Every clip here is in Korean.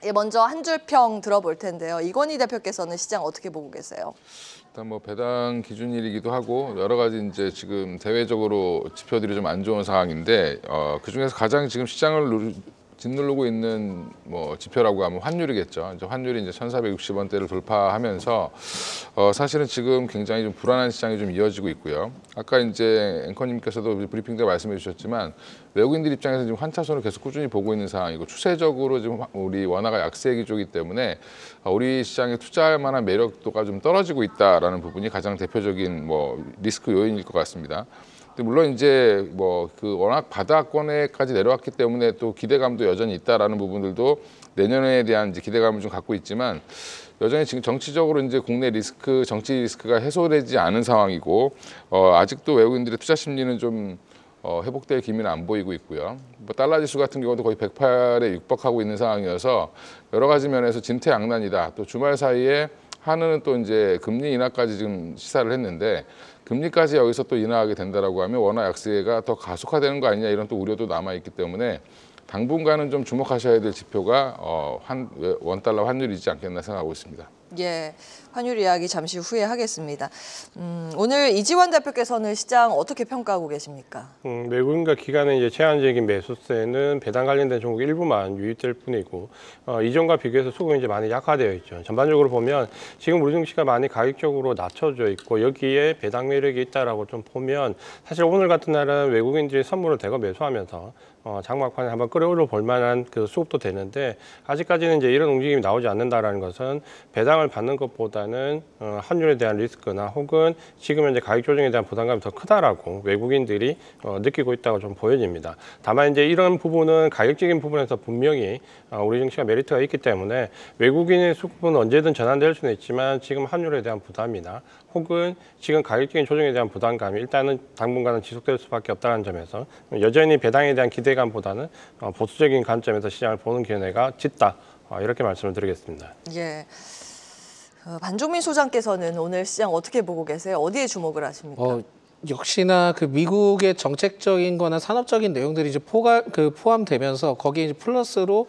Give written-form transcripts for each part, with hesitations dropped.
예, 먼저 한 줄 평 들어볼 텐데요. 이건희 대표께서는 시장 어떻게 보고 계세요? 일단 뭐 배당 기준일이기도 하고 여러 가지 이제 지금 대외적으로 지표들이 좀 안 좋은 상황인데 그 중에서 가장 지금 시장을 짓누르고 있는 뭐 지표라고 하면 환율이겠죠. 이제 환율이 이제 1,460원대를 돌파하면서 사실은 지금 굉장히 좀 불안한 시장이 좀 이어지고 있고요. 아까 이제 앵커님께서도 브리핑 때 말씀해 주셨지만 외국인들 입장에서 지금 환차손을 계속 꾸준히 보고 있는 상황이고 추세적으로 지금 우리 원화가 약세 기조이기 때문에 우리 시장에 투자할 만한 매력도가 좀 떨어지고 있다라는 부분이 가장 대표적인 뭐 리스크 요인일 것 같습니다. 근데 물론 이제 뭐 그 워낙 바닥권에까지 내려왔기 때문에 또 기대감도 여전히 있다라는 부분들도 내년에 대한 이제 기대감을 좀 갖고 있지만 여전히 지금 정치적으로 이제 국내 리스크, 정치 리스크가 해소되지 않은 상황이고 아직도 외국인들의 투자 심리는 좀 회복될 기미는 안 보이고 있고요. 뭐 달러 지수 같은 경우도 거의 108에 육박하고 있는 상황이어서 여러 가지 면에서 진퇴양난이다. 또 주말 사이에 한은은 또 이제 금리 인하까지 지금 시사를 했는데 금리까지 여기서 또 인하하게 된다라고 하면 원화 약세가 더 가속화되는 거 아니냐 이런 또 우려도 남아 있기 때문에 당분간은 좀 주목하셔야 될 지표가 원달러 환율이지 않겠나 생각하고 있습니다. 예, 환율 이야기 잠시 후에 하겠습니다. 오늘 이지원 대표께서는 시장 어떻게 평가하고 계십니까? 외국인과 기관의 이제 제한적인 매수세는 배당 관련된 종목 일부만 유입될 뿐이고 이전과 비교해서 수급이 이제 많이 약화되어 있죠. 전반적으로 보면 지금 우리 증시가 많이 가격적으로 낮춰져 있고 여기에 배당 매력이 있다라고 좀 보면 사실 오늘 같은 날은 외국인들이 선물을 대거 매수하면서 장막판에 한번 끌어올려 볼 만한 그 수급도 되는데 아직까지는 이제 이런 움직임이 나오지 않는다라는 것은 배당을 받는 것보다는 환율에 대한 리스크나 혹은 지금 현재 가격 조정에 대한 부담감이 더 크다라고 외국인들이 느끼고 있다고 좀 보여집니다. 다만 이제 이런 부분은 가격적인 부분에서 분명히 우리 증시가 메리트가 있기 때문에 외국인의 수급은 언제든 전환될 수는 있지만 지금 환율에 대한 부담이나 혹은 지금 가격적인 조정에 대한 부담감이 일단은 당분간은 지속될 수밖에 없다는 점에서 여전히 배당에 대한 기대감보다는 보수적인 관점에서 시장을 보는 견해가 짙다. 이렇게 말씀을 드리겠습니다. 예. 반종민 소장께서는 오늘 시장 어떻게 보고 계세요? 어디에 주목을 하십니까? 역시나 그 미국의 정책적인 거나 산업적인 내용들이 이제 포함되면서 거기에 이제 플러스로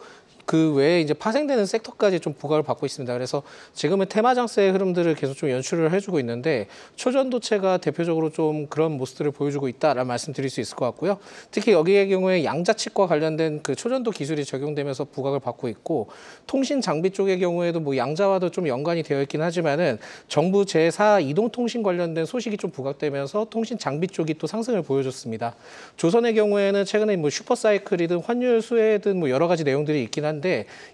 그 외에 이제 파생되는 섹터까지 좀 부각을 받고 있습니다. 그래서 지금은 테마 장세의 흐름들을 계속 좀 연출을 해주고 있는데 초전도체가 대표적으로 좀 그런 모습들을 보여주고 있다라는 말씀드릴 수 있을 것 같고요. 특히 여기의 경우에 양자칩과 관련된 그 초전도 기술이 적용되면서 부각을 받고 있고 통신 장비 쪽의 경우에도 뭐 양자와도 좀 연관이 되어 있긴 하지만은 정부 제4 이동통신 관련된 소식이 좀 부각되면서 통신 장비 쪽이 또 상승을 보여줬습니다. 조선의 경우에는 최근에 뭐 슈퍼사이클이든 환율 수혜든 뭐 여러 가지 내용들이 있긴 한데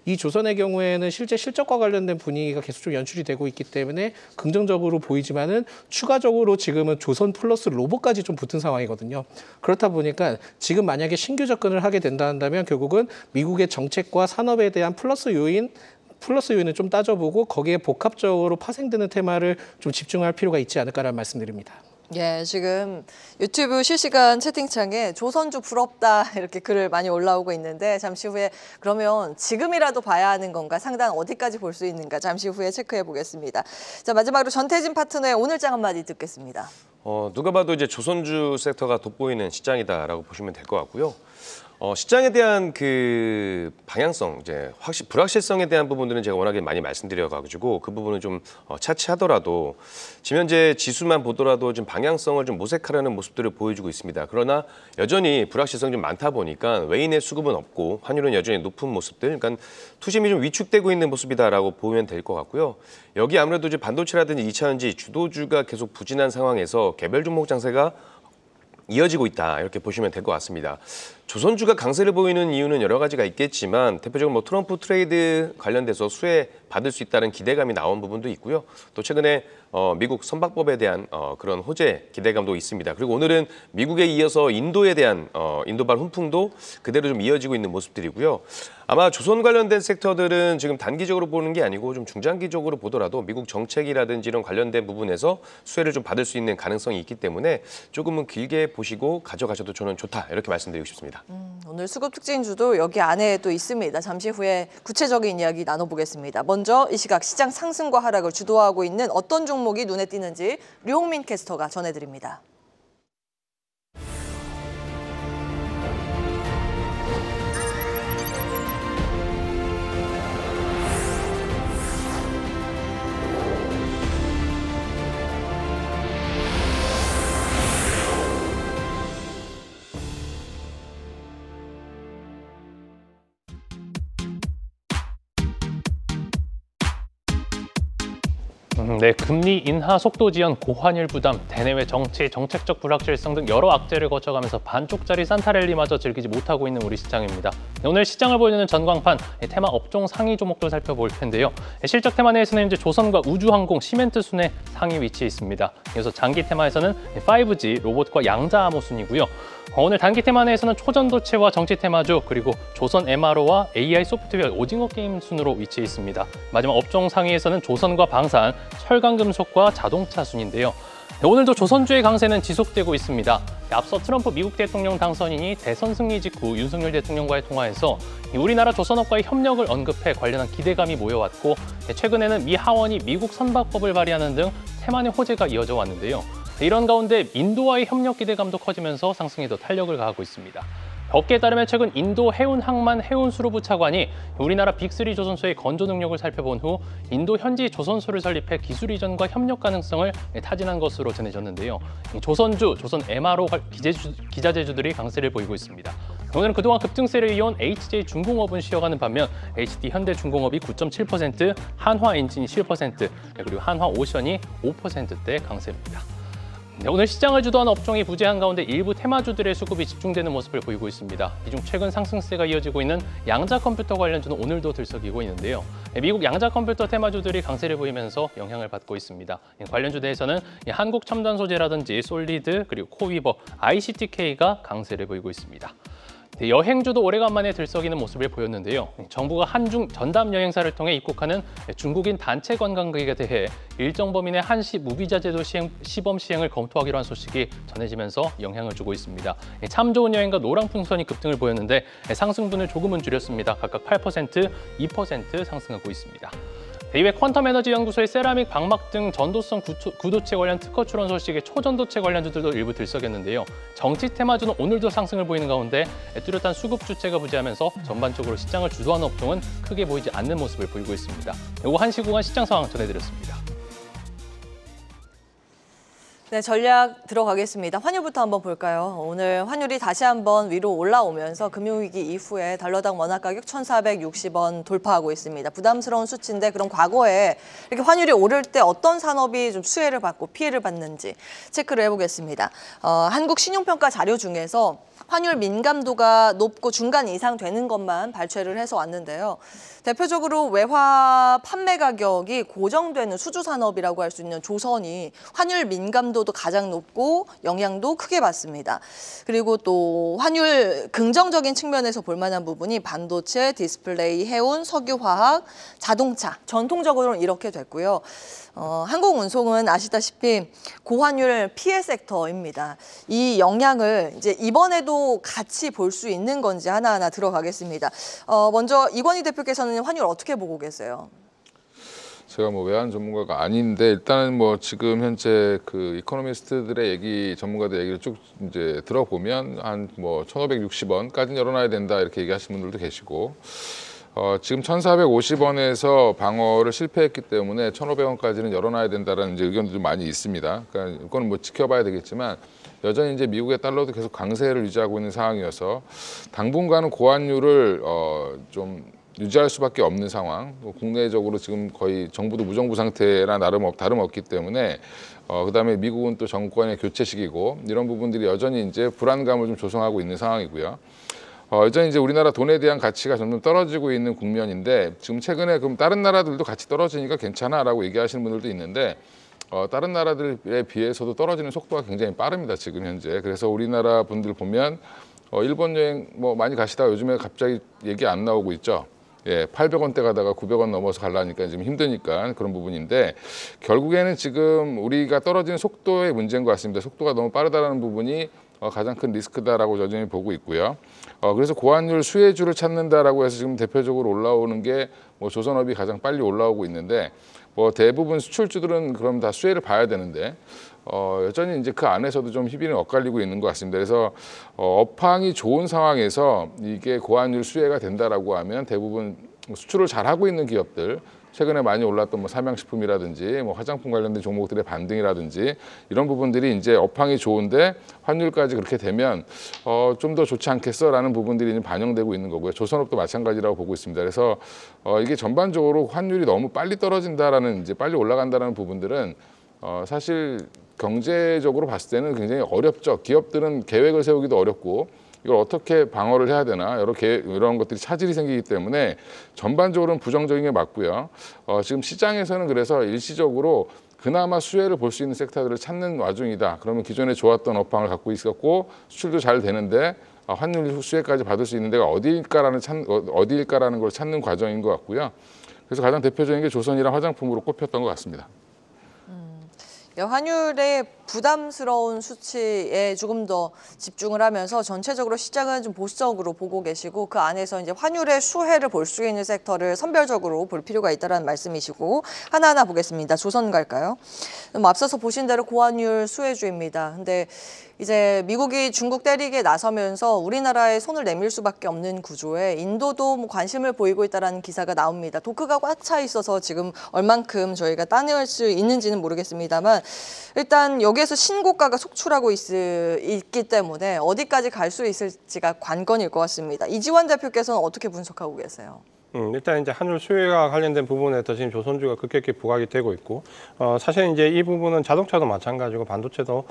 이 조선의 경우에는 실제 실적과 관련된 분위기가 계속 좀 연출이 되고 있기 때문에 긍정적으로 보이지만은 추가적으로 지금은 조선 플러스 로봇까지 좀 붙은 상황이거든요. 그렇다 보니까 지금 만약에 신규 접근을 하게 된다 한다면 결국은 미국의 정책과 산업에 대한 플러스 요인을 좀 따져보고 거기에 복합적으로 파생되는 테마를 좀 집중할 필요가 있지 않을까라는 말씀드립니다. 예, 지금 유튜브 실시간 채팅창에 조선주 부럽다 이렇게 글을 많이 올라오고 있는데 잠시 후에 그러면 지금이라도 봐야 하는 건가 상당 어디까지 볼 수 있는가 잠시 후에 체크해 보겠습니다. 자, 마지막으로 전태진 파트너의 오늘장 한마디 듣겠습니다. 누가 봐도 이제 조선주 섹터가 돋보이는 시장이다라고 보시면 될 것 같고요. 시장에 대한 그 방향성, 이제 불확실성에 대한 부분들은 제가 워낙에 많이 말씀드려가지고 그 부분은 좀 차치하더라도 지금 현재 지수만 보더라도 좀 방향성을 좀 모색하려는 모습들을 보여주고 있습니다. 그러나 여전히 불확실성이 좀 많다 보니까 외인의 수급은 없고 환율은 여전히 높은 모습들, 그러니까 투심이 좀 위축되고 있는 모습이다라고 보면 될 것 같고요. 여기 아무래도 이제 반도체라든지 2차전지 주도주가 계속 부진한 상황에서 개별 종목 장세가 이어지고 있다 이렇게 보시면 될 것 같습니다. 조선주가 강세를 보이는 이유는 여러 가지가 있겠지만 대표적으로 뭐 트럼프 트레이드 관련돼서 수혜 받을 수 있다는 기대감이 나온 부분도 있고요. 또 최근에 미국 선박법에 대한 그런 호재 기대감도 있습니다. 그리고 오늘은 미국에 이어서 인도에 대한 인도발 훈풍도 그대로 좀 이어지고 있는 모습들이고요. 아마 조선 관련된 섹터들은 지금 단기적으로 보는 게 아니고 좀 중장기적으로 보더라도 미국 정책이라든지 이런 관련된 부분에서 수혜를 좀 받을 수 있는 가능성이 있기 때문에 조금은 길게 보시고 가져가셔도 저는 좋다 이렇게 말씀드리고 싶습니다. 오늘 수급 특징주도 여기 안에 또 있습니다. 잠시 후에 구체적인 이야기 나눠보겠습니다. 먼저 이 시각 시장 상승과 하락을 주도하고 있는 어떤 종목이 눈에 띄는지 류홍민 캐스터가 전해드립니다. 네, 금리 인하 속도 지연, 고환율 부담, 대내외 정치, 정책적 불확실성 등 여러 악재를 거쳐가면서 반쪽짜리 산타랠리마저 즐기지 못하고 있는 우리 시장입니다. 오늘 시장을 보여주는 전광판, 테마 업종 상위 종목들 살펴볼 텐데요. 실적 테마 내에서는 현재 조선과 우주항공, 시멘트 순의 상위 위치에 있습니다. 이어서 장기 테마에서는 5G, 로봇과 양자 암호 순이고요. 오늘 단기 테마 내에서는 초전도체와 정치 테마주, 그리고 조선 MRO와 AI 소프트웨어, 오징어 게임 순으로 위치해 있습니다. 마지막 업종 상위에서는 조선과 방산, 철강금속과 자동차 순인데요. 오늘도 조선주의 강세는 지속되고 있습니다. 앞서 트럼프 미국 대통령 당선인이 대선 승리 직후 윤석열 대통령과의 통화에서 우리나라 조선업과의 협력을 언급해 관련한 기대감이 모여왔고, 최근에는 미 하원이 미국 선박법을 발의하는 등 테마의 호재가 이어져 왔는데요. 이런 가운데 인도와의 협력 기대감도 커지면서 상승에 더 탄력을 가하고 있습니다. 업계에 따르면 최근 인도 해운항만 해운수로부 차관이 우리나라 빅3 조선소의 건조 능력을 살펴본 후 인도 현지 조선소를 설립해 기술 이전과 협력 가능성을 타진한 것으로 전해졌는데요. 조선주, 조선 MRO 기자재주들이 강세를 보이고 있습니다. 오늘은 그동안 급등세를 이어온 HJ 중공업은 쉬어가는 반면 HD 현대중공업이 9.7%, 한화엔진이 7%, 그리고 한화오션이 5%대 강세입니다. 네, 오늘 시장을 주도하는 업종이 부재한 가운데 일부 테마주들의 수급이 집중되는 모습을 보이고 있습니다. 이 중 최근 상승세가 이어지고 있는 양자 컴퓨터 관련주는 오늘도 들썩이고 있는데요. 미국 양자 컴퓨터 테마주들이 강세를 보이면서 영향을 받고 있습니다. 관련주 내에서는 한국첨단소재라든지 솔리드, 그리고 코위버, ICTK가 강세를 보이고 있습니다. 여행주도 오래간만에 들썩이는 모습을 보였는데요. 정부가 한중 전담 여행사를 통해 입국하는 중국인 단체 관광객에 대해 일정 범위의 한시 무비자 제도 시범 시행을 검토하기로 한 소식이 전해지면서 영향을 주고 있습니다. 참 좋은 여행과 노랑풍선이 급등을 보였는데 상승분을 조금은 줄였습니다. 각각 8%, 2% 상승하고 있습니다. 이외 퀀텀 에너지 연구소의 세라믹, 방막 등 전도성 구도체 관련 특허 출원 소식에 초전도체 관련주들도 일부 들썩였는데요. 정치 테마주는 오늘도 상승을 보이는 가운데 뚜렷한 수급 주체가 부재하면서 전반적으로 시장을 주도하는 업종은 크게 보이지 않는 모습을 보이고 있습니다. 요거 1시 구간 시장 상황 전해드렸습니다. 네, 전략 들어가겠습니다. 환율부터 한번 볼까요? 오늘 환율이 다시 한번 위로 올라오면서 금융위기 이후에 달러당 원화 가격 1,460원 돌파하고 있습니다. 부담스러운 수치인데 그럼 과거에 이렇게 환율이 오를 때 어떤 산업이 좀 수혜를 받고 피해를 받는지 체크를 해보겠습니다. 한국 신용평가 자료 중에서 환율 민감도가 높고 중간 이상 되는 것만 발췌를 해서 왔는데요. 대표적으로 외화 판매 가격이 고정되는 수주 산업이라고 할 수 있는 조선이 환율 민감도도 가장 높고 영향도 크게 받습니다. 그리고 또 환율 긍정적인 측면에서 볼 만한 부분이 반도체, 디스플레이, 해운, 석유화학, 자동차 전통적으로는 이렇게 됐고요. 항공운송은 아시다시피 고환율 피해 섹터입니다. 이 영향을 이제 이번에도 같이 볼 수 있는 건지 하나하나 들어가겠습니다. 먼저 이건희 대표께서는 환율 어떻게 보고 계세요? 제가 뭐 외환 전문가가 아닌데 일단은 뭐 지금 현재 그 이코노미스트들의 얘기, 전문가들 얘기를 쭉 이제 들어보면 한 뭐 1,560원까지는 열어놔야 된다 이렇게 얘기하시는 분들도 계시고. 지금 1,450원에서 방어를 실패했기 때문에 1,500원까지는 열어놔야 된다라는 이제 의견도 좀 많이 있습니다. 그러니까 이거는 뭐 지켜봐야 되겠지만 여전히 이제 미국의 달러도 계속 강세를 유지하고 있는 상황이어서 당분간은 고환율을 좀 유지할 수밖에 없는 상황. 국내적으로 지금 거의 정부도 무정부 상태라 다름없기 때문에 그다음에 미국은 또 정권의 교체 시기고 이런 부분들이 여전히 이제 불안감을 좀 조성하고 있는 상황이고요. 여전히 이제 우리나라 돈에 대한 가치가 점점 떨어지고 있는 국면인데 지금 최근에 그럼 다른 나라들도 같이 떨어지니까 괜찮아라고 얘기하시는 분들도 있는데 다른 나라들에 비해서도 떨어지는 속도가 굉장히 빠릅니다. 지금 현재. 그래서 우리나라 분들 보면 일본 여행 뭐 많이 가시다가 요즘에 갑자기 얘기 안 나오고 있죠. 예, 800원대 가다가 900원 넘어서 가려니까 지금 힘드니까 그런 부분인데 결국에는 지금 우리가 떨어지는 속도의 문제인 것 같습니다. 속도가 너무 빠르다는 부분이 가장 큰 리스크다라고 여전히 보고 있고요. 그래서 고환율 수혜주를 찾는다라고 해서 지금 대표적으로 올라오는 게 뭐 조선업이 가장 빨리 올라오고 있는데 뭐 대부분 수출주들은 그럼 다 수혜를 봐야 되는데 여전히 이제 그 안에서도 좀 희비는 엇갈리고 있는 것 같습니다. 그래서 업황이 좋은 상황에서 이게 고환율 수혜가 된다라고 하면 대부분 수출을 잘하고 있는 기업들, 최근에 많이 올랐던 뭐 삼양식품이라든지 뭐 화장품 관련된 종목들의 반등이라든지 이런 부분들이 이제 업황이 좋은데 환율까지 그렇게 되면 좀 더 좋지 않겠어라는 부분들이 이제 반영되고 있는 거고요. 조선업도 마찬가지라고 보고 있습니다. 그래서 이게 전반적으로 환율이 너무 빨리 떨어진다라는 이제 빨리 올라간다라는 부분들은 사실 경제적으로 봤을 때는 굉장히 어렵죠. 기업들은 계획을 세우기도 어렵고 이걸 어떻게 방어를 해야 되나 이런 것들이 차질이 생기기 때문에 전반적으로는 부정적인 게 맞고요. 지금 시장에서는 그래서 일시적으로 그나마 수혜를 볼 수 있는 섹터들을 찾는 와중이다. 그러면 기존에 좋았던 업황을 갖고 있었고 수출도 잘 되는데 환율 수혜까지 받을 수 있는 데가 어디일까라는 걸 찾는 과정인 것 같고요. 그래서 가장 대표적인 게 조선이랑 화장품으로 꼽혔던 것 같습니다. 환율의 부담스러운 수치에 조금 더 집중을 하면서 전체적으로 시장은 좀 보수적으로 보고 계시고 그 안에서 이제 환율의 수혜를 볼 수 있는 섹터를 선별적으로 볼 필요가 있다는 말씀이시고 하나하나 보겠습니다. 조선 갈까요? 앞서서 보신 대로 고환율 수혜주입니다. 근데 이제 미국이 중국 때리게 나서면서 우리나라에 손을 내밀 수밖에 없는 구조에 인도도 뭐 관심을 보이고 있다는 기사가 나옵니다. 도크가 꽉 차 있어서 지금 얼만큼 저희가 따낼 수 있는지는 모르겠습니다만 일단 여기에서 신고가가 속출하고 있기 때문에 어디까지 갈 수 있을지가 관건일 것 같습니다. 이지원 대표께서는 어떻게 분석하고 계세요? 일단 이제 환율 수혜와 관련된 부분에서 지금 조선주가 급격히 부각이 되고 있고, 사실 이제 이 부분은 자동차도 마찬가지고 반도체도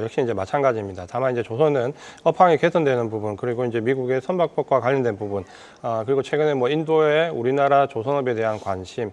역시 이제 마찬가지입니다. 다만 이제 조선은 업황이 개선되는 부분, 그리고 이제 미국의 선박법과 관련된 부분, 그리고 최근에 뭐 인도의 우리나라 조선업에 대한 관심,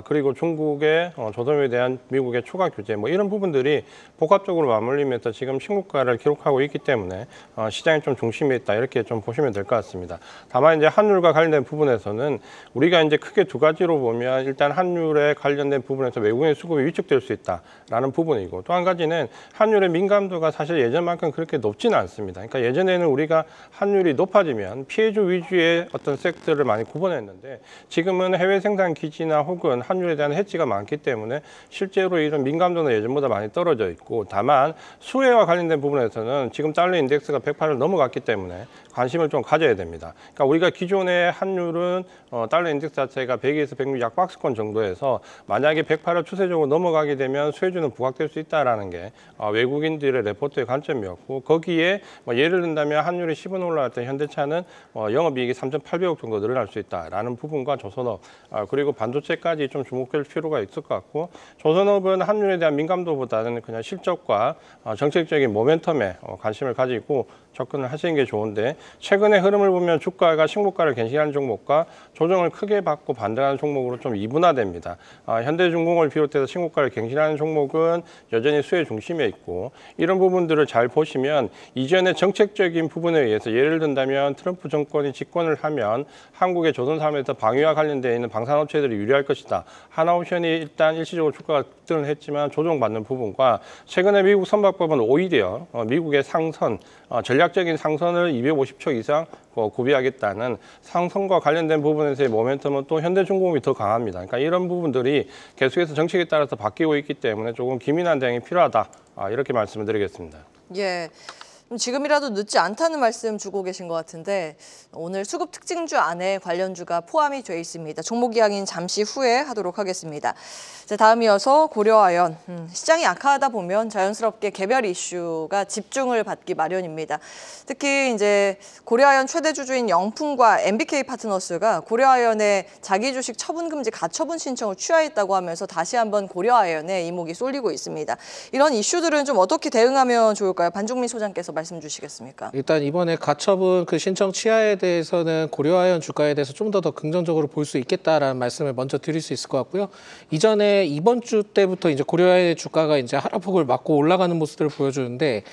그리고 중국의 조선업에 대한 미국의 추가 규제, 뭐 이런 부분들이 복합적으로 맞물리면서 지금 신고가를 기록하고 있기 때문에 시장이 좀 중심에 있다 이렇게 좀 보시면 될 것 같습니다. 다만 이제 환율과 관련된 부분에서는 우리가 이제 크게 두 가지로 보면 일단 환율에 관련된 부분에서 외국인 수급이 위축될 수 있다라는 부분이고 또 한 가지는 환율의 민감도가 사실 예전만큼 그렇게 높지는 않습니다. 그러니까 예전에는 우리가 환율이 높아지면 피해주 위주의 어떤 섹터를 많이 구분했는데 지금은 해외 생산 기지나 혹은 환율에 대한 해지가 많기 때문에 실제로 이런 민감도는 예전보다 많이 떨어져 있고 다만 수혜와 관련된 부분에서는 지금 달러 인덱스가 108을 넘어갔기 때문에 관심을 좀 가져야 됩니다. 그러니까 우리가 기존의 환율은 달러 인덱스 자체가 100에서 106 약박스권 정도에서 만약에 108을 추세적으로 넘어가게 되면 수혜주는 부각될 수 있다는 게 외국인들의 레포트의 관점이었고 거기에 예를 든다면 환율이 10원 올라갈 때 현대차는 영업이익이 3,800억 정도 늘어날 수 있다라는 부분과 조선업 그리고 반도체까지 좀 주목될 필요가 있을 것 같고 조선업은 환율에 대한 민감도보다는 그냥 실적과 정책적인 모멘텀에 관심을 가지고 접근을 하시는 게 좋은데 최근의 흐름을 보면 주가가 신고가를 갱신하는 종목과 조정을 크게 받고 반등하는 종목으로 좀 이분화됩니다. 현대중공업을 비롯해서 신고가를 갱신하는 종목은 여전히 수혜 중심에 있고 이런 부분들을 잘 보시면 이전의 정책적인 부분에 의해서 예를 든다면 트럼프 정권이 집권을 하면 한국의 조선산업에서 방위와 관련되어 있는 방산업체들이 유리할 것이다. 하나옵션이 일단 일시적으로 주가가 급등을 했지만 조정받는 부분과 최근에 미국 선박법은 오히려 미국의 상선, 전략적인 상선을 250초 이상 구비하겠다는 상선과 관련된 부분에서의 모멘텀은 또 현대중공업이 더 강합니다. 그러니까 이런 부분들이 계속해서 정책에 따라서 바뀌고 있기 때문에 조금 기민한 대응이 필요하다. 이렇게 말씀을 드리겠습니다. 예. 지금이라도 늦지 않다는 말씀 주고 계신 것 같은데 오늘 수급 특징주 안에 관련주가 포함이 돼 있습니다. 종목 이야기는 잠시 후에 하도록 하겠습니다. 자, 다음 이어서 고려아연. 시장이 약하다 보면 자연스럽게 개별 이슈가 집중을 받기 마련입니다. 특히 이제 고려아연 최대 주주인 영풍과 MBK 파트너스가 고려아연의 자기 주식 처분 금지 가처분 신청을 취하했다고 하면서 다시 한번 고려아연의 이목이 쏠리고 있습니다. 이런 이슈들은 좀 어떻게 대응하면 좋을까요? 반중민 소장께서 말씀 주시겠습니까? 일단 이번에 가처분 그 신청 취하에 대해서는 고려아연 주가에 대해서 좀 더 긍정적으로 볼 수 있겠다라는 말씀을 먼저 드릴 수 있을 것 같고요. 이전에 이번 주 때부터 이제 고려아연의 주가가 이제 하락폭을 맞고 올라가는 모습들을 보여주는데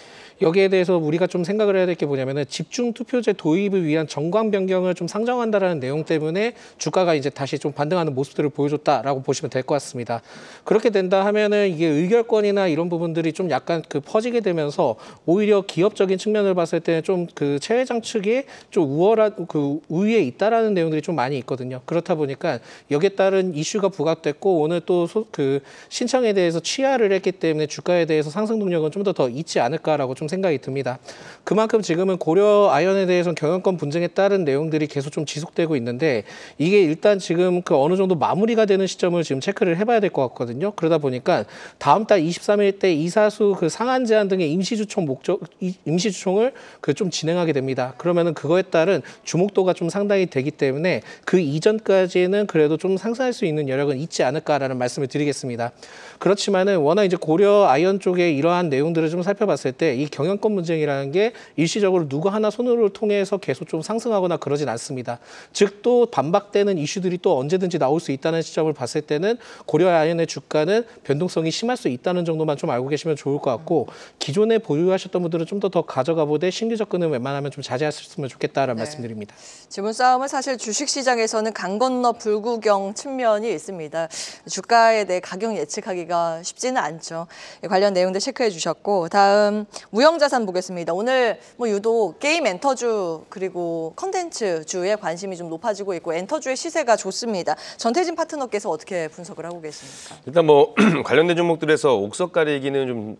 여기에 대해서 우리가 좀 생각을 해야 될 게 뭐냐면은 집중 투표제 도입을 위한 정관 변경을 좀 상정한다라는 내용 때문에 주가가 이제 다시 좀 반등하는 모습들을 보여줬다라고 보시면 될 것 같습니다. 그렇게 된다 하면은 이게 의결권이나 이런 부분들이 좀 약간 퍼지게 되면서 오히려 기업적인 측면을 봤을 때는 좀 그 최 회장 측이 좀 우월한 그 우위에 있다라는 내용들이 좀 많이 있거든요. 그렇다 보니까 여기에 따른 이슈가 부각됐고 오늘 또 그 신청에 대해서 취하를 했기 때문에 주가에 대해서 상승 동력은 좀 더 있지 않을까라고 좀 생각이 듭니다. 그만큼 지금은 고려 아이언에 대해서는 경영권 분쟁에 따른 내용들이 계속 좀 지속되고 있는데 이게 일단 지금 그 어느 정도 마무리가 되는 시점을 지금 체크를 해봐야 될 것 같거든요. 그러다 보니까 다음 달 23일 때 이사수 그 상한 제한 등의 임시주총을 그 좀 진행하게 됩니다. 그러면은 그거에 따른 주목도가 좀 상당히 되기 때문에 그 이전까지는 그래도 좀 상승할 수 있는 여력은 있지 않을까라는 말씀을 드리겠습니다. 그렇지만은 워낙 이제 고려 아이언 쪽에 이러한 내용들을 좀 살펴봤을 때 이 경영권 분쟁이라는 게 일시적으로 누구 하나 손을 통해서 계속 좀 상승하거나 그러진 않습니다. 즉 또 반박되는 이슈들이 또 언제든지 나올 수 있다는 시점을 봤을 때는 고려 아이언의 주가는 변동성이 심할 수 있다는 정도만 좀 알고 계시면 좋을 것 같고 기존에 보유하셨던 분들은 좀 더 가져가 보되 신규 접근은 웬만하면 좀 자제하셨으면 좋겠다라는 말씀드립니다. 지분 싸움은 사실 주식시장에서는 강 건너 불구경 측면이 있습니다. 주가에 대해 가격 예측하기가 쉽지는 않죠. 관련 내용들 체크해 주셨고 다음 무형자산 보겠습니다. 오늘 뭐 유독 게임 엔터주 그리고 컨텐츠주에 관심이 좀 높아지고 있고 엔터주의 시세가 좋습니다. 전태진 파트너께서 어떻게 분석을 하고 계십니까? 일단 뭐 관련된 종목들에서 옥석 가리기는 좀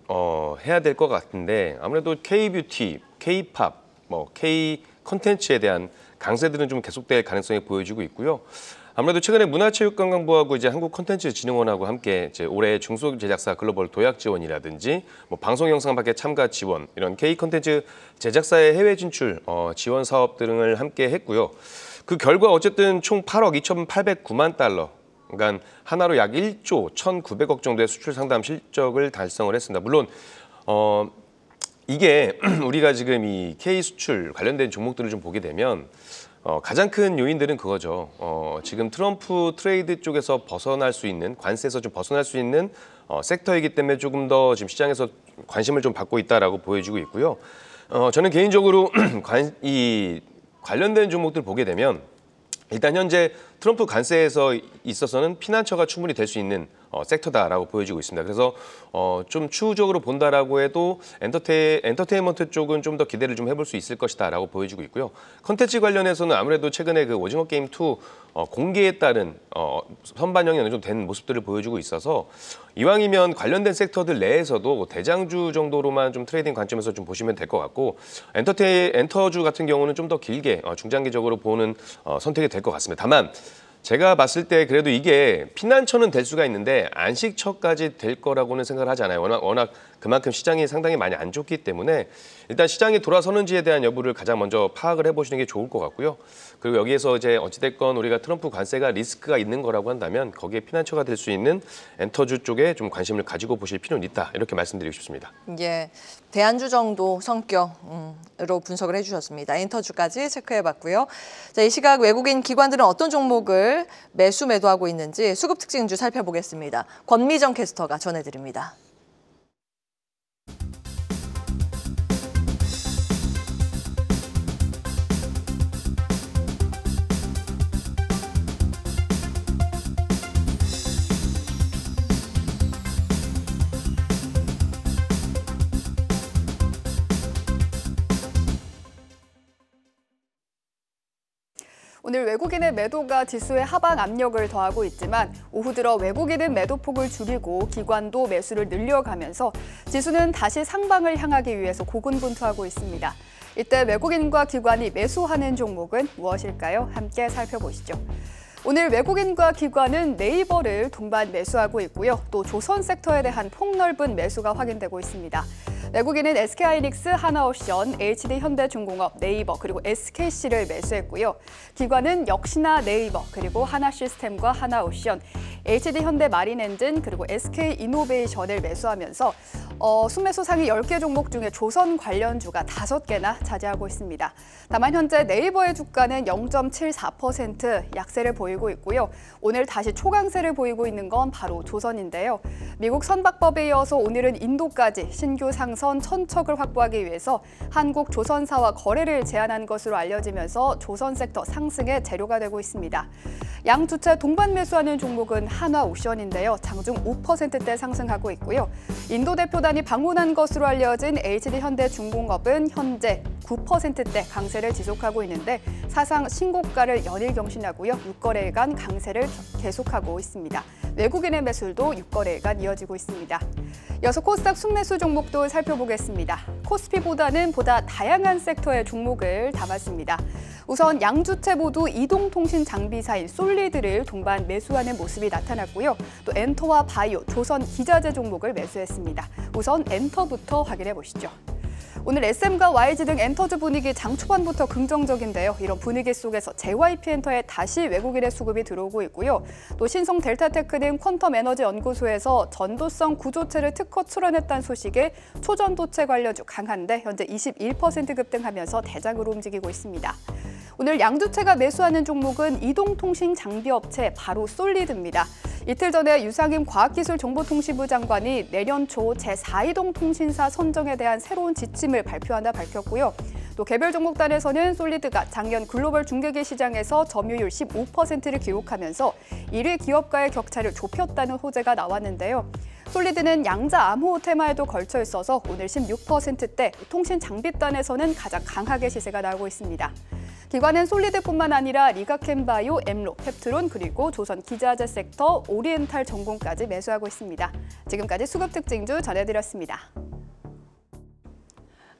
해야 될 것 같은데 아무래도 K-뷰티, K-팝, 뭐 K 컨텐츠에 대한 강세들은 좀 계속될 가능성이 보여지고 있고요. 아무래도 최근에 문화체육관광부하고 이제 한국콘텐츠진흥원하고 함께 이제 올해 중소제작사 글로벌 도약 지원이라든지 뭐 방송 영상 밖에 참가 지원 이런 K 컨텐츠 제작사의 해외 진출 지원 사업 등을 함께 했고요. 그 결과 어쨌든 총 8억 2,809만 달러. 그러니까 하나로 약 1조 1,900억 정도의 수출 상담 실적을 달성을 했습니다. 물론 이게 우리가 지금 이 K 수출 관련된 종목들을 좀 보게 되면 가장 큰 요인들은 그거죠. 지금 트럼프 트레이드 쪽에서 벗어날 수 있는 관세에서 좀 벗어날 수 있는 섹터이기 때문에 조금 더 지금 시장에서 관심을 좀 받고 있다라고 보여지고 있고요. 저는 개인적으로 이 관련된 종목들 보게 되면 일단 현재 트럼프 관세에서 있어서는 피난처가 충분히 될 수 있는 섹터다라고 보여지고 있습니다. 그래서 좀 추후적으로 본다라고 해도 엔터테인먼트 쪽은 좀 더 기대를 좀 해볼 수 있을 것이다라고 보여지고 있고요. 컨텐츠 관련해서는 아무래도 최근에 그 오징어 게임 2 공개에 따른 선반영이 어느 정도 된 모습들을 보여주고 있어서 이왕이면 관련된 섹터들 내에서도 대장주 정도로만 좀 트레이딩 관점에서 좀 보시면 될 것 같고 엔터주 같은 경우는 좀 더 길게 중장기적으로 보는 선택이 될 것 같습니다. 다만 제가 봤을 때 그래도 이게 피난처는 될 수가 있는데 안식처까지 될 거라고는 생각을 하지 않아요. 워낙 그만큼 시장이 상당히 많이 안 좋기 때문에 일단 시장이 돌아서는지에 대한 여부를 가장 먼저 파악을 해보시는 게 좋을 것 같고요. 그리고 여기에서 이제 어찌됐건 우리가 트럼프 관세가 리스크가 있는 거라고 한다면 거기에 피난처가 될 수 있는 엔터주 쪽에 좀 관심을 가지고 보실 필요는 있다. 이렇게 말씀드리고 싶습니다. 예, 대안주 정도 성격으로 분석을 해주셨습니다. 엔터주까지 체크해봤고요. 자, 이 시각 외국인 기관들은 어떤 종목을 매수하고 있는지 수급 특징주 살펴보겠습니다. 권미정 캐스터가 전해드립니다. 오늘 외국인의 매도가 지수의 하방 압력을 더하고 있지만 오후 들어 외국인은 매도폭을 줄이고 기관도 매수를 늘려가면서 지수는 다시 상방을 향하기 위해서 고군분투하고 있습니다. 이때 외국인과 기관이 매수하는 종목은 무엇일까요? 함께 살펴보시죠. 오늘 외국인과 기관은 네이버를 동반 매수하고 있고요. 또 조선 섹터에 대한 폭넓은 매수가 확인되고 있습니다. 외국인은 SK하이닉스, 하나오션, HD현대중공업, 네이버 그리고 SKC를 매수했고요. 기관은 역시나 네이버 그리고 하나시스템과 하나오션, HD현대마린엔진 그리고 SK이노베이션을 매수하면서 순매수 상위 10개 종목 중에 조선 관련주가 5개나 차지하고 있습니다. 다만 현재 네이버의 주가는 0.74% 약세를 보이고 있고요. 오늘 다시 초강세를 보이고 있는 건 바로 조선인데요. 미국 선박법에 이어서 오늘은 인도까지 신규 상선 1,000척을 확보하기 위해서 한국 조선사와 거래를 제한한 것으로 알려지면서 조선 섹터 상승의 재료가 되고 있습니다. 양 주체 동반 매수하는 종목은 한화오션인데요. 장중 5%대 상승하고 있고요. 인도 대표단이 방문한 것으로 알려진 HD현대중공업은 현재 9%대 강세를 지속하고 있는데 사상 신고가를 연일 경신하고요. 6거래일간 강세를 계속하고 있습니다. 외국인의 매수도 6거래일간 이어지고 있습니다. 이어서 코스닥 순매수 종목도 살펴보겠습니다. 코스피보다는 보다 다양한 섹터의 종목을 담았습니다. 우선 양주체 모두 이동통신 장비사인 솔리드를 동반 매수하는 모습이 나타났고요. 또 엔터와 바이오, 조선 기자재 종목을 매수했습니다. 우선 엔터부터 확인해 보시죠. 오늘 SM과 YG 등 엔터즈 분위기 장 초반부터 긍정적인데요. 이런 분위기 속에서 JYP엔터에 다시 외국인의 수급이 들어오고 있고요. 또 신성 델타테크 등 퀀텀 에너지 연구소에서 전도성 구조체를 특허 출원했다는 소식에 초전도체 관련주 강한데 현재 21% 급등하면서 대장으로 움직이고 있습니다. 오늘 양주체가 매수하는 종목은 이동통신 장비업체 바로 솔리드입니다. 이틀 전에 유상임 과학기술정보통신부 장관이 내년 초 제4이동통신사 선정에 대한 새로운 지침을 발표한다 밝혔고요. 또 개별 종목단에서는 솔리드가 작년 글로벌 중계기 시장에서 점유율 15%를 기록하면서 1위 기업과의 격차를 좁혔다는 호재가 나왔는데요. 솔리드는 양자 암호 테마에도 걸쳐 있어서 오늘 16%대 통신 장비단에서는 가장 강하게 시세가 나오고 있습니다. 기관은 솔리드뿐만 아니라 리가캠바이오, 엠로, 펩트론 그리고 조선 기자재 섹터, 오리엔탈 전공까지 매수하고 있습니다. 지금까지 수급 특징주 전해드렸습니다.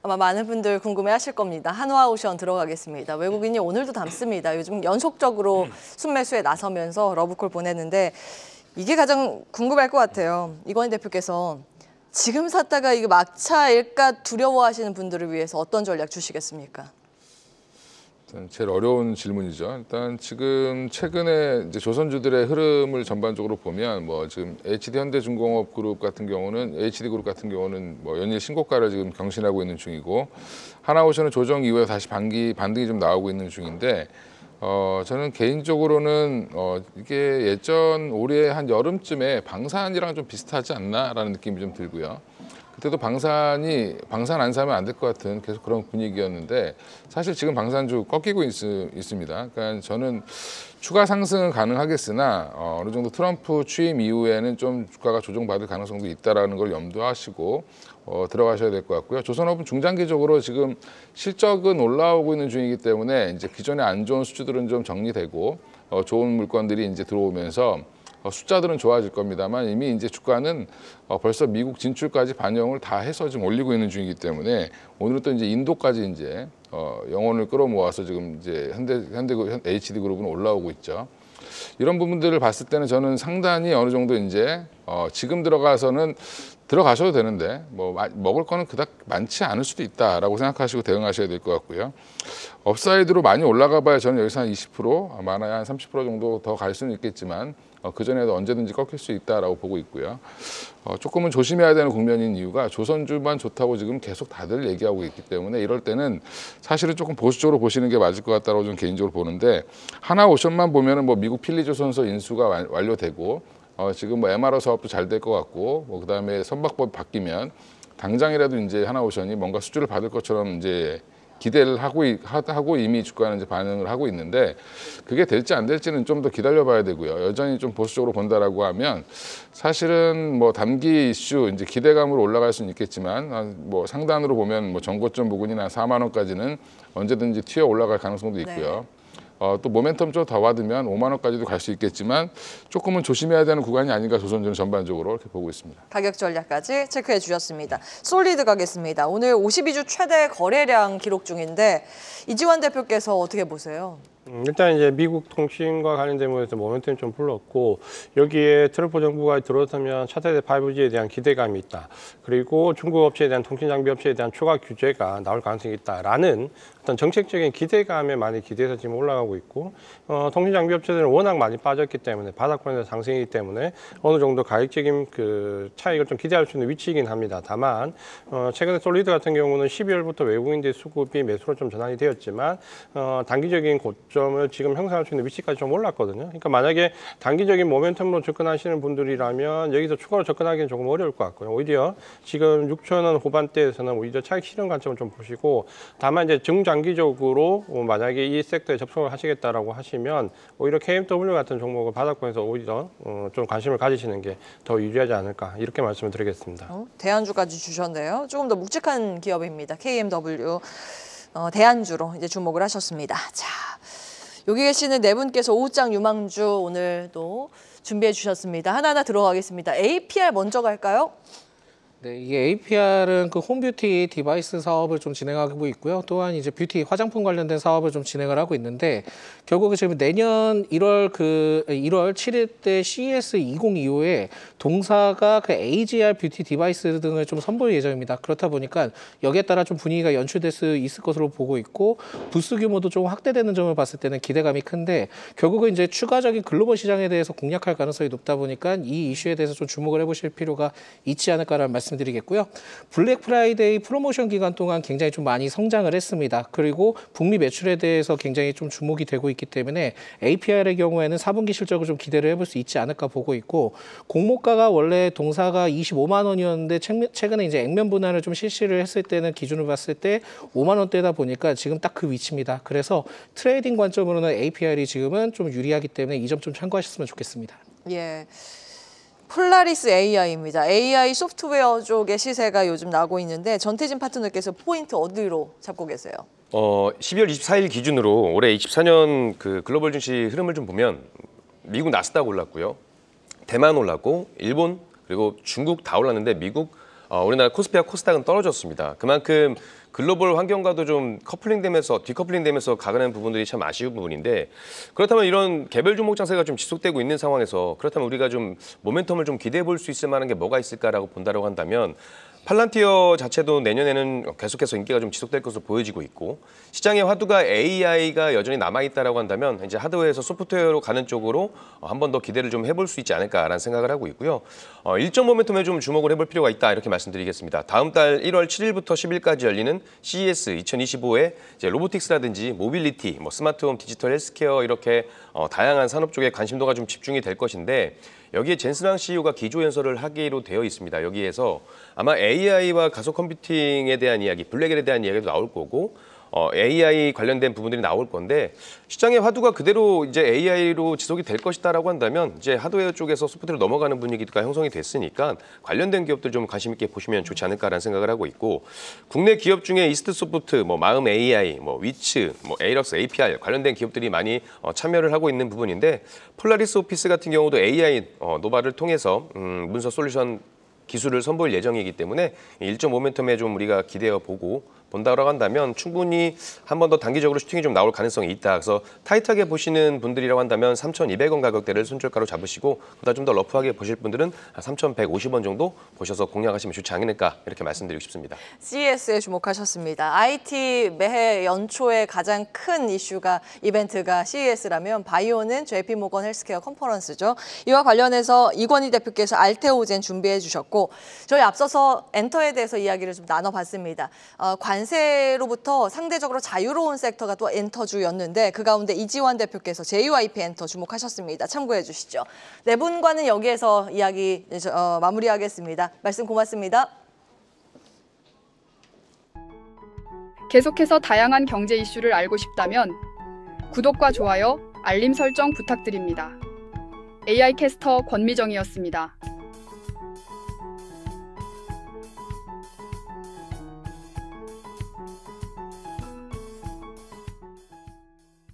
아마 많은 분들 궁금해하실 겁니다. 한화오션 들어가겠습니다. 외국인이 오늘도 담습니다. 요즘 연속적으로 순매수에 나서면서 러브콜 보냈는데 이게 가장 궁금할 것 같아요. 이건희 대표께서 지금 샀다가 이게 막차일까 두려워하시는 분들을 위해서 어떤 전략 주시겠습니까? 일단 제일 어려운 질문이죠. 일단 지금 최근에 이제 조선주들의 흐름을 전반적으로 보면 뭐 지금 HD현대중공업 그룹 같은 경우는 HD그룹 같은 경우는 뭐 연일 신고가를 지금 경신하고 있는 중이고 하나오션은 조정 이후에 다시 반등이 좀 나오고 있는 중인데 저는 개인적으로는 이게 예전 올해 한 여름쯤에 방산이랑 좀 비슷하지 않나라는 느낌이 좀 들고요. 그때도 방산 안 사면 안 될 것 같은 계속 그런 분위기였는데 사실 지금 방산주 꺾이고 있습니다. 그러니까 저는 추가 상승은 가능하겠으나 어느 정도 트럼프 취임 이후에는 좀 주가가 조정받을 가능성도 있다라는 걸 염두하시고 들어가셔야 될 것 같고요. 조선업은 중장기적으로 지금 실적은 올라오고 있는 중이기 때문에 이제 기존에 안 좋은 수주들은 좀 정리되고 좋은 물건들이 이제 들어오면서 숫자들은 좋아질 겁니다만 이미 이제 주가는 벌써 미국 진출까지 반영을 다 해서 지금 올리고 있는 중이기 때문에 오늘은 또 이제 인도까지 이제 영혼을 끌어모아서 지금 이제 HD그룹은 올라오고 있죠. 이런 부분들을 봤을 때는 저는 상당히 어느 정도 이제 지금 들어가셔도 되는데 뭐 먹을 거는 그닥 많지 않을 수도 있다라고 생각하시고 대응하셔야 될 것 같고요. 업사이드로 많이 올라가 봐야 저는 여기서 한 20%, 많아야 한 30% 정도 더 갈 수는 있겠지만 그전에도 언제든지 꺾일 수 있다라고 보고 있고요. 조금은 조심해야 되는 국면인 이유가 조선주만 좋다고 지금 계속 다들 얘기하고 있기 때문에 이럴 때는 사실은 조금 보수적으로 보시는 게 맞을 것 같다고 저는 개인적으로 보는데 하나오션만 보면은 뭐 미국 필리조선소 인수가 완료되고 지금 뭐 MRO 사업도 잘 될 것 같고 뭐 그다음에 선박법 바뀌면 당장이라도 이제 하나오션이 뭔가 수주를 받을 것처럼 이제 기대를 하고 이미 주가는 이제 반응을 하고 있는데 그게 될지 안 될지는 좀 더 기다려봐야 되고요. 여전히 좀 보수적으로 본다라고 하면 사실은 뭐 단기 이슈 이제 기대감으로 올라갈 수는 있겠지만 뭐 상단으로 보면 뭐 전고점 부근이나 4만 원까지는 언제든지 튀어 올라갈 가능성도 있고요. 또 모멘텀 좀 더 받으면 5만 원까지도 갈 수 있겠지만 조금은 조심해야 되는 구간이 아닌가 조선주는 전반적으로 이렇게 보고 있습니다. 가격 전략까지 체크해 주셨습니다. 솔리드 가겠습니다. 오늘 52주 최대 거래량 기록 중인데 이지환 대표께서 어떻게 보세요? 일단 이제 미국 통신과 관련된 부분에서 모멘텀이 좀 불렀고 여기에 트럼프 정부가 들어서면 차세대 5G에 대한 기대감이 있다. 그리고 중국 업체에 대한 통신 장비 업체에 대한 추가 규제가 나올 가능성이 있다라는 어떤 정책적인 기대감에 많이 기대해서 지금 올라가고 있고 통신 장비 업체들은 워낙 많이 빠졌기 때문에 바닥권에서 상승이기 때문에 어느 정도 가격적인 그 차익을 좀 기대할 수 있는 위치이긴 합니다. 다만 최근에 솔리드 같은 경우는 12월부터 외국인들 수급이 매수로 좀 전환이 되었지만 단기적인 고점을 지금 형성할 수 있는 위치까지 좀 올랐거든요. 그러니까 만약에 단기적인 모멘텀으로 접근하시는 분들이라면 여기서 추가로 접근하기는 조금 어려울 것 같고요. 오히려 지금 6천 원 후반대에서는 오히려 차익 실현 관점을 좀 보시고 다만 이제 중장기적으로 만약에 이 섹터에 접속을 하시겠다라고 하시면 오히려 KMW 같은 종목을 바닥권에서 오히려 좀 관심을 가지시는 게 더 유리하지 않을까 이렇게 말씀을 드리겠습니다. 대안주까지 주셨네요. 조금 더 묵직한 기업입니다. KMW 대안주로 이제 주목을 하셨습니다. 자, 여기 계시는 네 분께서 오후장 유망주 오늘도 준비해 주셨습니다. 하나하나 들어가겠습니다. APR 먼저 갈까요? 네, 이게 APR은 그 홈뷰티 디바이스 사업을 좀 진행하고 있고요. 또한 이제 뷰티 화장품 관련된 사업을 좀 진행을 하고 있는데 결국 지금 내년 1월 7일 때 CES 2025에 동사가 그 AGR 뷰티 디바이스 등을 좀 선보일 예정입니다. 그렇다 보니까 여기에 따라 좀 분위기가 연출될 수 있을 것으로 보고 있고 부스 규모도 좀 확대되는 점을 봤을 때는 기대감이 큰데 결국은 이제 추가적인 글로벌 시장에 대해서 공략할 가능성이 높다 보니까 이 이슈에 대해서 좀 주목을 해보실 필요가 있지 않을까라는 말씀드리겠고요. 블랙 프라이데이 프로모션 기간 동안 굉장히 좀 많이 성장을 했습니다. 그리고 북미 매출에 대해서 굉장히 좀 주목이 되고 있기 때문에 APR의 경우에는 4분기 실적을 좀 기대를 해볼 수 있지 않을까 보고 있고 공모가가 원래 동사가 25만 원이었는데 최근에 이제 액면 분할을 좀 실시를 했을 때는 기준으로 봤을 때 5만 원대다 보니까 지금 딱 그 위치입니다. 그래서 트레이딩 관점으로는 APR이 지금은 좀 유리하기 때문에 이 점 좀 참고하셨으면 좋겠습니다. 예. 폴라리스 AI입니다. AI 소프트웨어 쪽의 시세가 요즘 나고 있는데 전태진 파트너께서 포인트 어디로 잡고 계세요? 12월 24일 기준으로 올해 24년 그 글로벌 증시 흐름을 좀 보면 미국 나스닥 올랐고요. 대만 올랐고 일본 그리고 중국 다 올랐는데 미국 우리나라 코스피와 코스닥은 떨어졌습니다. 그만큼 글로벌 환경과도 좀 디커플링 되면서 가는 부분들이 참 아쉬운 부분인데 그렇다면 이런 개별 종목 장세가 좀 지속되고 있는 상황에서 그렇다면 우리가 좀 모멘텀을 좀 기대해 볼 수 있을 만한 게 뭐가 있을까라고 본다고 한다면 팔란티어 자체도 내년에는 계속해서 인기가 좀 지속될 것으로 보여지고 있고 시장의 화두가 AI가 여전히 남아있다라고 한다면 이제 하드웨어에서 소프트웨어로 가는 쪽으로 한 번 더 기대를 좀 해볼 수 있지 않을까라는 생각을 하고 있고요. 일정 모멘텀에 좀 주목을 해볼 필요가 있다 이렇게 말씀드리겠습니다. 다음 달 1월 7일부터 10일까지 열리는 CES 2025에 이제 로보틱스라든지 모빌리티, 스마트홈, 디지털 헬스케어 이렇게 다양한 산업 쪽에 관심도가 좀 집중이 될 것인데 여기에 젠슨왕 CEO가 기조연설을 하기로 되어 있습니다. 여기에서 아마 AI와 가속 컴퓨팅에 대한 이야기, 블랙에 대한 이야기도 나올 거고 AI 관련된 부분들이 나올 건데 시장의 화두가 그대로 이제 AI로 지속이 될 것이다라고 한다면 이제 하드웨어 쪽에서 소프트웨어로 넘어가는 분위기가 형성이 됐으니까 관련된 기업들 좀 관심 있게 보시면 좋지 않을까라는 생각을 하고 있고 국내 기업 중에 이스트소프트, 마음 AI, 위츠, 에이럭스, APR 관련된 기업들이 많이 참여를 하고 있는 부분인데 폴라리스 오피스 같은 경우도 AI 노바를 통해서 문서 솔루션 기술을 선보일 예정이기 때문에 일정 모멘텀에 좀 우리가 기대해 보고 본다고 한다면 충분히 한 번 더 단기적으로 슈팅이 좀 나올 가능성이 있다. 그래서 타이트하게 보시는 분들이라고 한다면 3,200원 가격대를 손절가로 잡으시고 보다 좀 더 러프하게 보실 분들은 3,150원 정도 보셔서 공략하시면 좋지 않을까 이렇게 말씀드리고 싶습니다. CES에 주목하셨습니다. IT 매해 연초에 가장 큰 이벤트가 CES라면 바이오는 JP모건 헬스케어 컨퍼런스죠. 이와 관련해서 이권희 대표께서 알테오젠 준비해 주셨고 저희 앞서서 엔터에 대해서 이야기를 좀 나눠봤습니다. 관세로부터 상대적으로 자유로운 섹터가 또 엔터주였는데 그 가운데 이지환 대표께서 JYP 엔터 주목하셨습니다. 참고해 주시죠. 네 분과는 여기에서 이야기 마무리하겠습니다. 말씀 고맙습니다. 계속해서 다양한 경제 이슈를 알고 싶다면 구독과 좋아요, 알림 설정 부탁드립니다. AI 캐스터 권미정이었습니다.